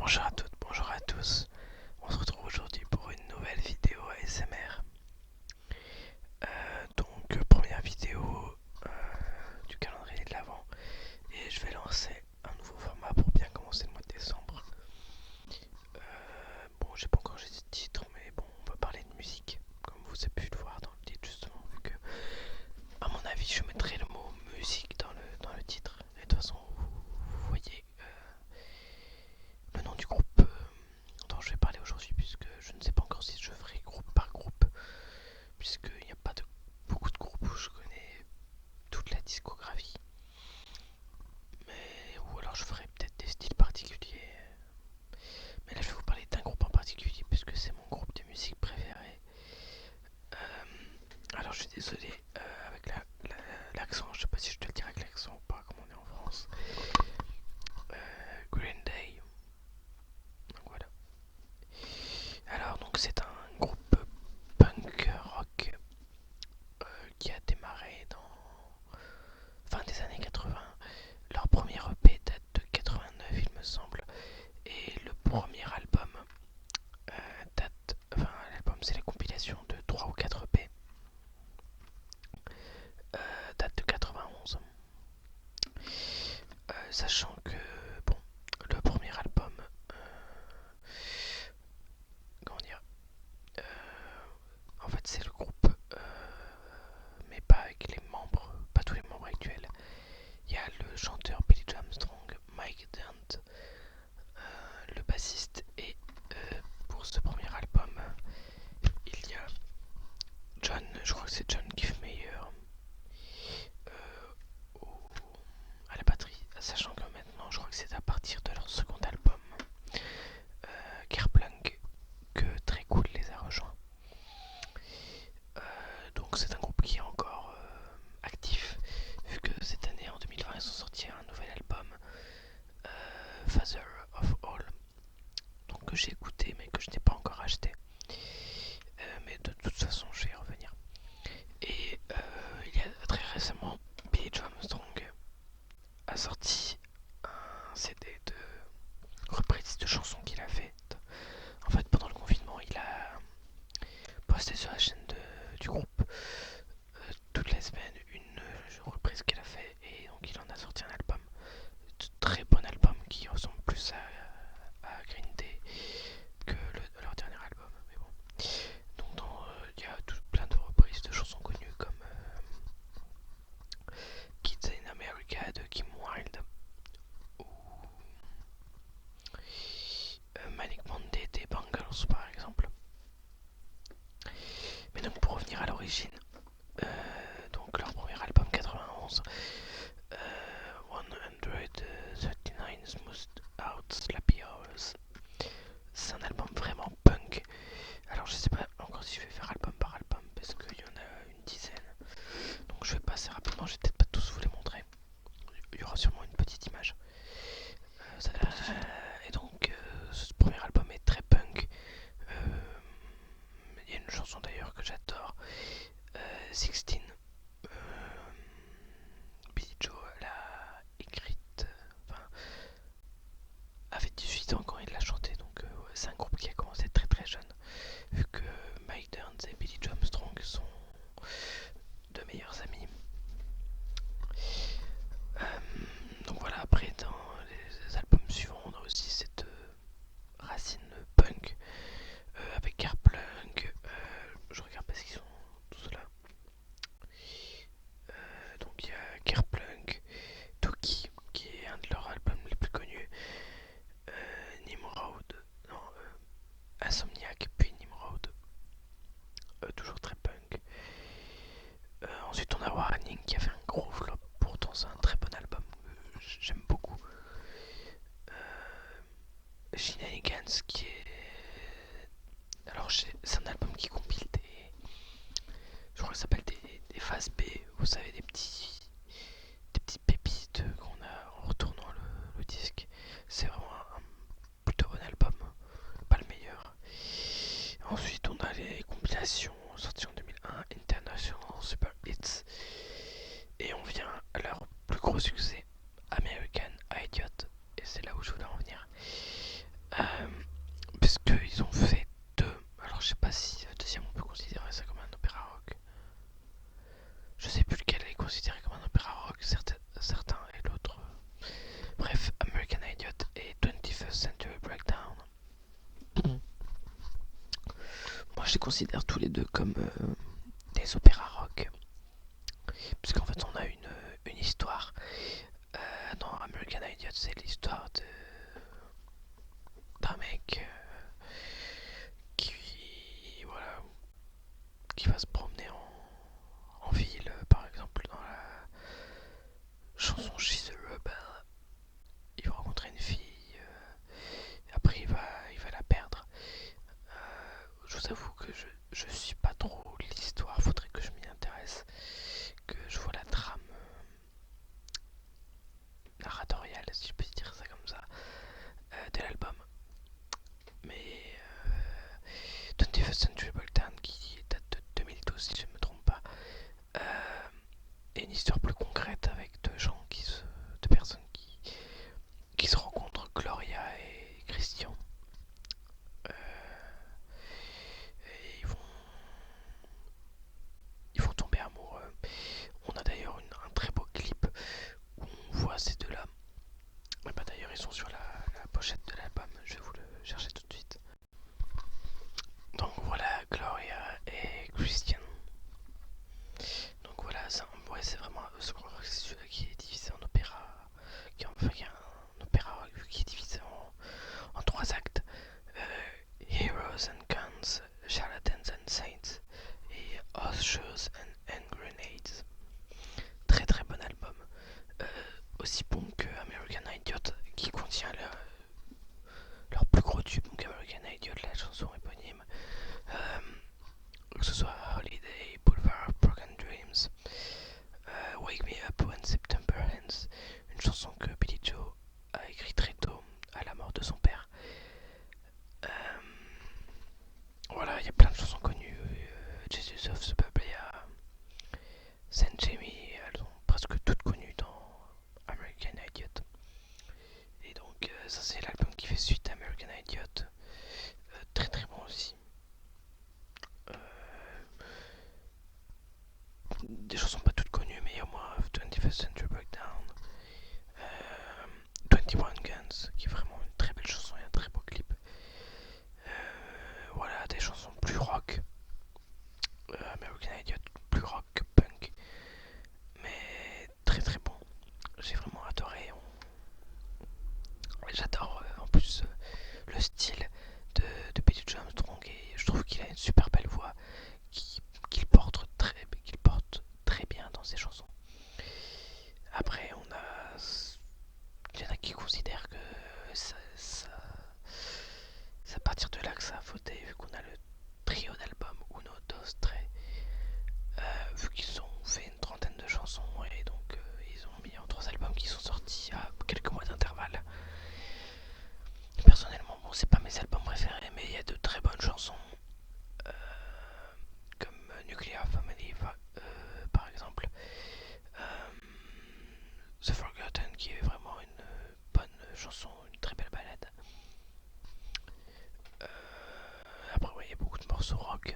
Bonjour à toutes, bonjour à tous. On se retrouve aujourd'hui pour une nouvelle vidéo ASMR. Première vidéo euh, du calendrier de l'Avent. Et je vais lancer un nouveau format pour bien commencer le mois de décembre. J'ai pas encore choisi de titre, mais bon, on va parler de musique. Comme vous avez pu le voir dans le titre, justement, vu que, à mon avis, je mettrai le mot musique dans le titre. Et de toute façon, vous voyez le nom du groupe dont je vais parler aujourd'hui, puisque je ne sais pas encore si je ferai groupe par groupe, puisqu'il n'y a pas beaucoup de groupes où je connais toute la discographie. Ou alors je ferai peut-être des styles particuliers. Mais là je vais vous parler d'un groupe en particulier, puisque c'est mon groupe de musique préféré. Alors je suis désolé avec l'accent, je sais pas si je te le dire avec l'accent ou pas, comme on est en France. Green Day. Donc voilà. Alors donc c'est un groupe punk rock qui a démarré dans fin des années 80. Leur premier EP date de 89 il me semble. Et le premier album l'album c'est la compilation de 3 ou 4 EP, date de 91. Sachant que bon, le premier album, comment dire, en fait c'est le groupe, mais pas avec les membres, pas tous les membres actuels. Il y a le chanteur Billy Armstrong, Mike Dirnt, le bassiste, et pour ce premier album, il y a John, je crois que c'est John Kiffmeyer, à la batterie, sachant que maintenant, je crois que c'est à partir de leur second album, Kerplunk, que Très Cool les a rejoints. Donc c'est un groupe qui est encore actif, vu que cette année, en 2020, ils ont sorti un nouvel album, Father of All, donc que j'ai écouté mais que je n'ai pas encore acheté. Mais de toute façon, je vais y revenir. Et il y a très récemment, Billy Joe Armstrong a sorti un CD de reprise de chansons qu'il a faites. En fait, pendant le confinement, il a posté sur la chaîne du groupe toute la semaine une reprise qu'il a fait, et donc il en a sorti un album, de très bon album qui ressemble plus à Green Day que leur dernier album. Mais bon. Donc il y a plein de reprises de chansons connues comme Kids in America de Kim Wilde ou Manic Monday des Bangles par exemple. Mais donc pour revenir à l'origine, donc leur premier album 91, 139 Smooth Out Slappy Hours, c'est un album vraiment punk. Alors je sais pas encore si je vais faire album par album parce qu'il y en a une dizaine, donc je vais passer rapidement, je vais peut-être pas tous vous les montrer. Il y aura sûrement une petite image. Et donc ce premier album est très punk. Il y a une chanson d'ailleurs que j'adore, 16. Billy Joe l'a écrite, enfin, avait 18 ans quand il l'a chantée, donc c'est un groupe qui a commencé très très jeune, vu que Mike Dirnt et Billy Joe Armstrong sont deux meilleurs amis. Donc voilà, après dans les albums suivants, on a aussi cette racine punk avec Kerplunk. Je regarde parce qu'ils sont tous là. Donc il y a Kerplunk, Toki, qui est un de leurs albums les plus connus, Nimrod, non, Insomniac, puis Nimrod, toujours très punk. Ensuite on a Warning qui a fait un gros flop, pourtant c'est un très bon album, j'aime beaucoup. Shenanigans qui est... Alors c'est un album qui compile je crois que ça s'appelle des phases B, vous savez, des petits pépites qu'on a en retournant le disque. C'est vraiment un plutôt bon album, pas le meilleur. Ensuite on a les compilations sorties en 2001, International Super Hits, et on vient à leur plus gros succès, American Idiot, et c'est là où je voulais en venir. euh, puisqu'ils ont fait deux. Alors je sais pas si le deuxième on peut considérer ça comme un opéra rock. Je sais plus lequel est considéré comme un opéra rock, certains et l'autre. Bref, American Idiot et 21st Century Breakdown. Moi je les considère tous les deux comme des opéras rock. Puisqu'en fait on a une histoire. Dans American Idiot, c'est l'histoire d'un mec voilà, qui va se promener en ville, par exemple dans la chanson She's a Rebel. Il va rencontrer une fille, après il va la perdre. Je vous avoue que je suis pas trop l'histoire, faudrait que je m'y intéresse, que je vois la trame narratoriale, si je peux dire ça comme ça, de l'album. Mais 21st Century Breakdown, qui date de 2012 si je ne me trompe pas, et une histoire plus concrète avec deux personnes qui se rencontrent, Gloria et Christian. Euh, et ils vont tomber amoureux. On a d'ailleurs un très beau clip où on voit ces deux-là. Et bah d'ailleurs ils sont sur la pochette de l'album, je vais vous le chercher tout de suite. Donc voilà, Gloria et Christian. Donc voilà, c'est vraiment je crois que c'est celui-là qui est divisé en opéra, qui est un opéra qui est divisé en trois actes. Heroes and Guns, Charlatans and Saints et Horseshoes and Grenades. Très très bon album. Aussi bon que American Idiot, qui contient leur plus gros tube, donc American Idiot, la chanson éponyme. Que ce soit Holiday, Boulevard of Broken Dreams, Wake Me Up When September Ends, une chanson que Billy Joe a écrite très tôt à la mort de son père. Voilà, il y a plein de chansons connues. Jesus of Suburbia, Saint Jamie, elles sont presque toutes connues dans American Idiot. Et donc ça c'est l'album qui fait suite à American Idiot. Très très bon aussi. Euh, des chansons pas toutes connues, mais il y a au moins 21st Century Breakdown, 21 Guns, qui est vraiment une très belle chanson et un très beau clip. Voilà, des chansons plus rock. American Idiot, plus rock que punk, mais très très bon. J'ai vraiment adoré. J'adore en plus le style de Billy Joe Armstrong, et je trouve qu'il a une super belle voix qu'il porte très bien dans ses chansons. Après, il y en a qui considèrent que c'est à partir de là que ça a fauté, vu qu'on a le trio d'albums Uno, Dos, Tre, vu qu'ils ont fait une trentaine de chansons, et donc ils ont mis en trois albums qui sont sortis à quelques mois d'intervalle. Personnellement, bon, c'est pas mes albums préférés, mais il y a de très bonnes chansons, euh, comme Nuclear Family par exemple, The Forgotten, qui est vraiment une bonne chanson, une très belle balade. Après, ouais, il y a beaucoup de morceaux rock,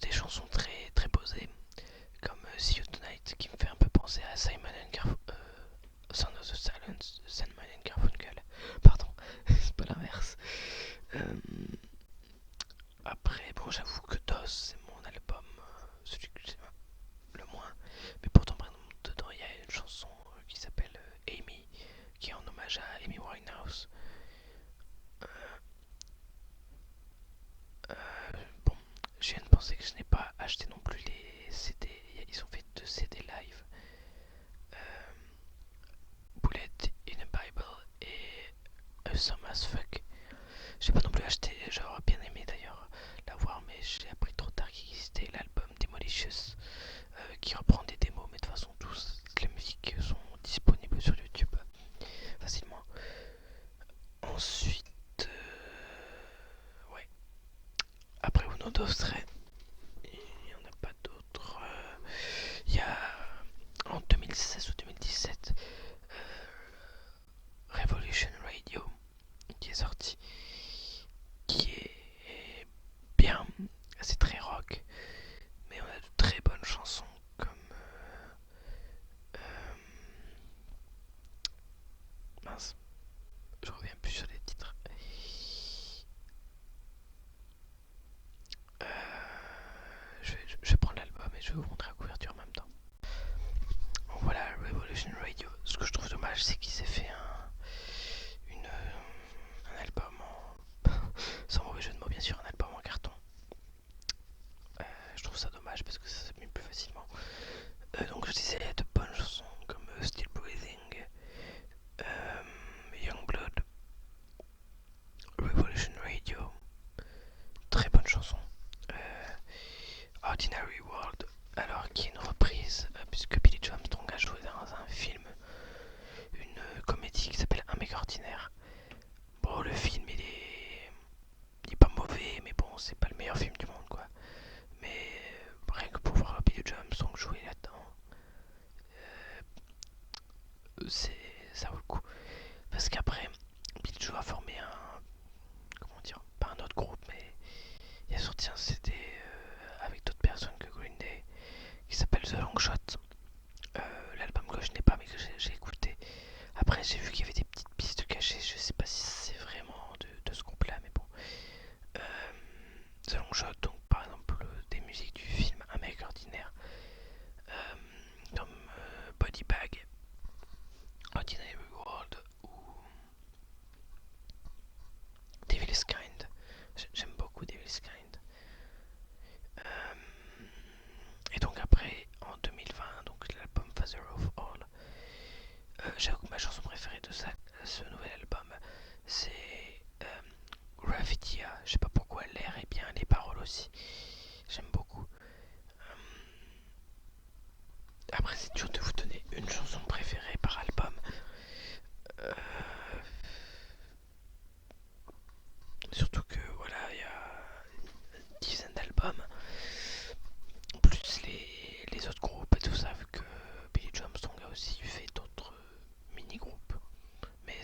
des chansons très très posées, comme See You Tonight, qui me fait un peu penser à Simon and Garfunkel. Sound of the Silence, Simon and Garfunkel. Pardon, c'est pas l'inverse. Après, bon, j'avoue que DOS, c'est mon album, celui que j'aime le moins. Mais pourtant, par exemple, dedans, il y a une chanson qui s'appelle Amy, qui est en hommage à Amy Winehouse. Bon, je viens de penser que je n'ai pas acheté non plus les CD. Ils ont fait 2 CD live. Bullet in a Bible et Some as Fuck. J'ai pas non plus acheté, j'aurais bien aimé d'ailleurs la voir, mais j'ai appris trop tard qu'il existait l'album Demolicious, qui reprend des démos, mais de toute façon, toutes les musiques sont disponibles sur YouTube facilement. Ensuite, ouais. Après Uno Dostre, il n'y en a pas d'autres. Il y a en 2016 ou 2017 Revolution Radio,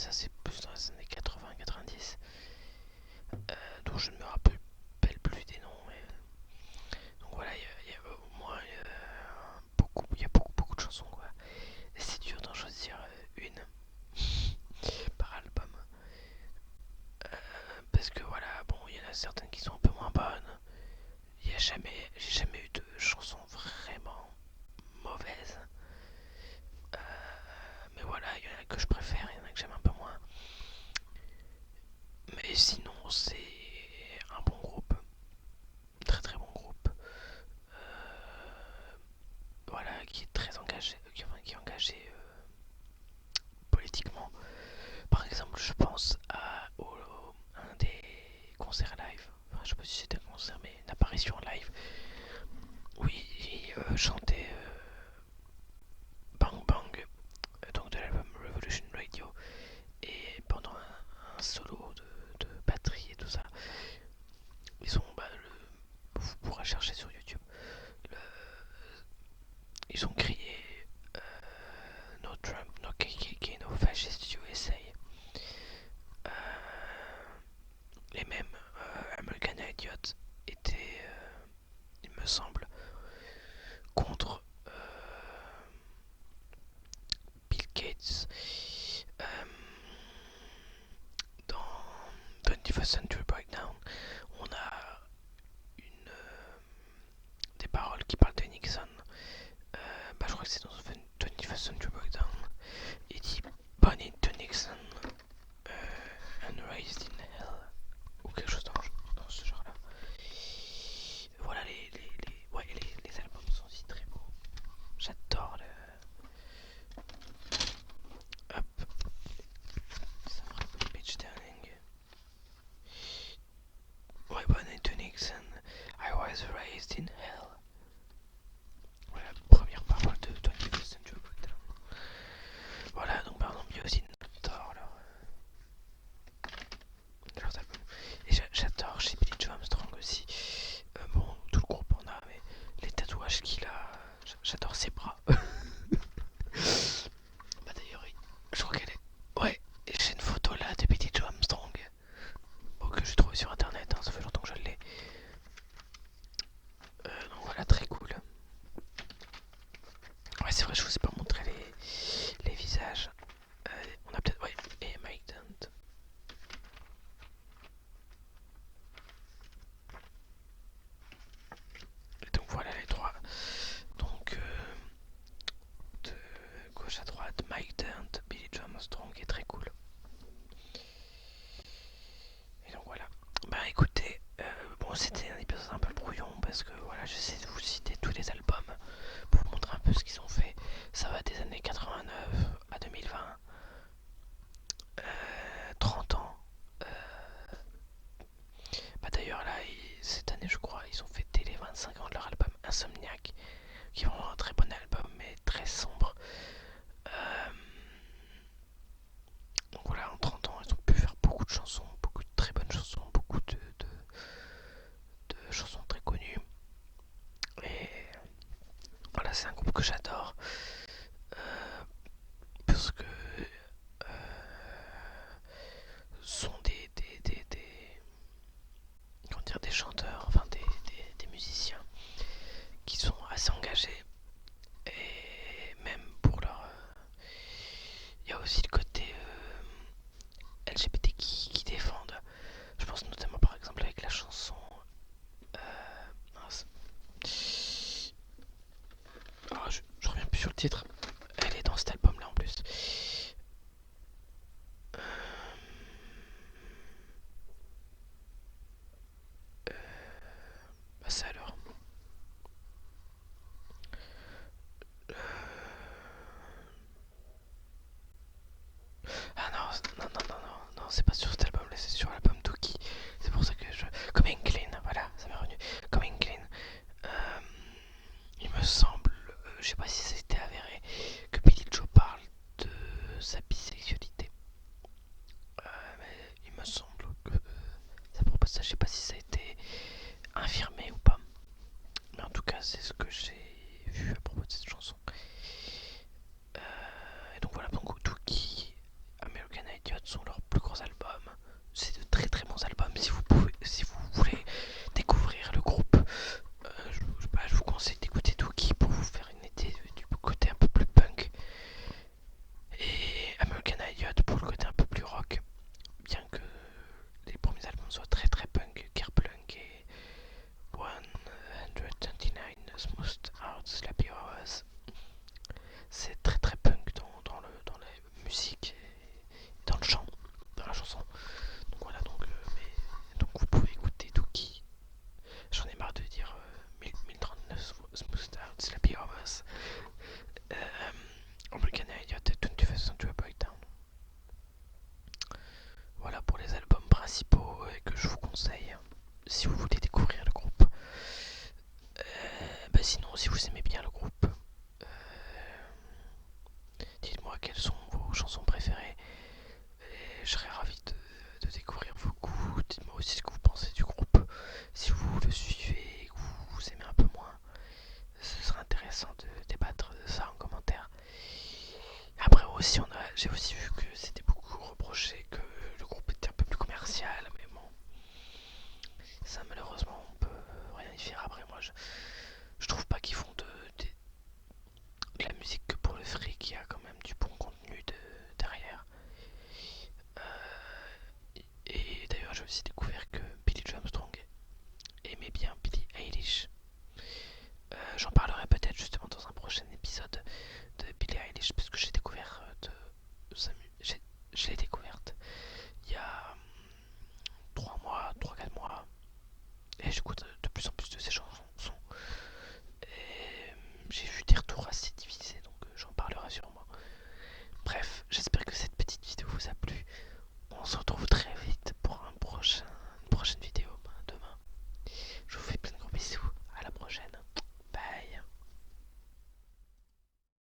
ça c'est plus dans les années 80-90, dont je ne me rappelle plus des noms. Mais... Donc voilà, il y a au moins beaucoup de chansons quoi. Et c'est dur d'en choisir une par album. Parce que voilà, bon, il y en a certaines qui sont un peu moins bonnes. J'ai jamais eu de chansons vraiment mauvaises. Mais voilà, il y en a que je préfère, il y en a que j'aime un peu moins. Mais sinon, c'est un bon groupe, très très bon groupe. Voilà, qui est très engagé, qui est engagé politiquement. Par exemple, je pense à un des concerts live. Enfin, je sais pas si c'était un concert, mais une apparition live. Oui, il chantait Bang Bang, donc de l'album Revolution Radio. Et pendant un solo de batterie et tout ça, ils ont, vous pourrez chercher sur YouTube, le, ils ont crié No Trump, no KKK, no Fascist USA. Euh, les mêmes American Idiot étaient, il me semble, contre Bill Gates. Dans 21st Century Breakdown, on a des paroles qui parlent de Nixon. Je crois que c'est dans 21st Century Breakdown. Il dit Born into Nixon and raised in hell. Ou quelque chose dans ce genre-là. Voilà, les albums sont aussi très beaux. J'adore le. Hop. Ça fera un peu de page turning. Ouais, Born into Nixon. I was raised in hell. Voilà, première parole de 21st Century Breakdown. Voilà, donc par exemple, il y a aussi Thor, leurs albums. Et j'adore chez Billy Joe Armstrong aussi. Bon, tout le groupe en a, mais les tatouages qu'il a, j'adore ses bras. Bah d'ailleurs, je crois qu'elle est. Ouais, j'ai une photo là de Billy Joe Armstrong. Bon, que j'ai trouvé sur internet, hein, ça fait longtemps que je l'ai. Donc voilà, très cool. Ouais, c'est vrai, je vous ai pas montré les visages. On a peut-être. Ouais, et Mike Dent. Et donc voilà les trois. Donc de gauche à droite, Mike Dent, Billy Joe Armstrong est très cool. Et donc voilà. Bah écoutez, bon c'était un épisode un peu brouillon parce que voilà, j'essaie de vous citer tous les albums pour vous montrer un peu ce qu'ils ont fait. Ça va des années 89 à 2020. 30 ans. Bah d'ailleurs là, cette année je crois, ils ont fêté les 25 ans de leur album Insomniac, qui est vraiment un très bon album mais très sombre. Donc voilà, en 30 ans, ils ont pu faire beaucoup de chansons, beaucoup de très bonnes chansons, beaucoup de chansons très connues. Et voilà, c'est un groupe que j'adore. Parce que sont comment dire, des chanteurs, enfin des musiciens qui sont assez engagés. Et même pour leur... Il y a aussi le côté LGBT qui défendent. Je pense notamment par exemple avec la chanson... mince. Oh, je reviens plus sur le titre. Elle est dans cet album là en plus. Bah ça alors. Ah non, c'est pas sur cet album là, c'est sur l'album Dookie. C'est pour ça que je... Coming Clean, voilà, ça m'est revenu. Coming Clean. Il me semble, je sais pas si c'était avéré, sont leurs plus gros albums. C'est de très très bons albums. Si vous pouvez